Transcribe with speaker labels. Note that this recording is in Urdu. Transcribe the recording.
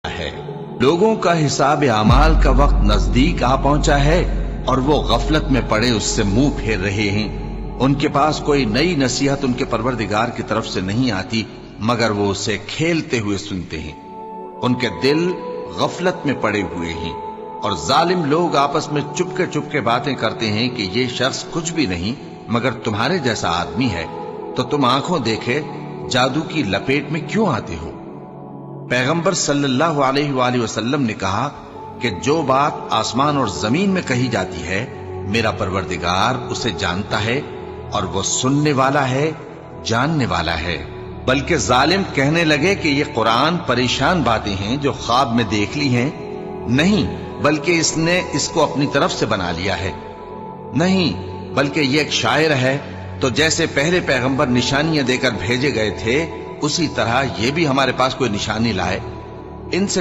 Speaker 1: ہے۔ لوگوں کا حساب اعمال کا وقت نزدیک آ پہنچا ہے اور وہ غفلت میں پڑے اس سے منہ پھیر رہے ہیں۔ ان کے پاس کوئی نئی نصیحت ان کے پروردگار کی طرف سے نہیں آتی مگر وہ اسے کھیلتے ہوئے سنتے ہیں۔ ان کے دل غفلت میں پڑے ہوئے ہیں اور ظالم لوگ آپس میں چپکے باتیں کرتے ہیں کہ یہ شخص کچھ بھی نہیں مگر تمہارے جیسا آدمی ہے، تو تم آنکھوں دیکھے جادو کی لپیٹ میں کیوں آتے ہو؟ پیغمبر صلی اللہ علیہ وآلہ وسلم نے کہا کہ جو بات آسمان اور زمین میں کہی جاتی ہے میرا پروردگار اسے جانتا ہے اور وہ سننے والا ہے، جاننے والا ہے۔ بلکہ ظالم کہنے لگے کہ یہ قرآن پریشان باتیں ہیں جو خواب میں دیکھ لی ہیں، نہیں بلکہ اس نے اس کو اپنی طرف سے بنا لیا ہے، نہیں بلکہ یہ ایک شاعر ہے۔ تو جیسے پہلے پیغمبر نشانیاں دے کر بھیجے گئے تھے اسی طرح یہ بھی ہمارے پاس کوئی نشانی لائے۔ ان سے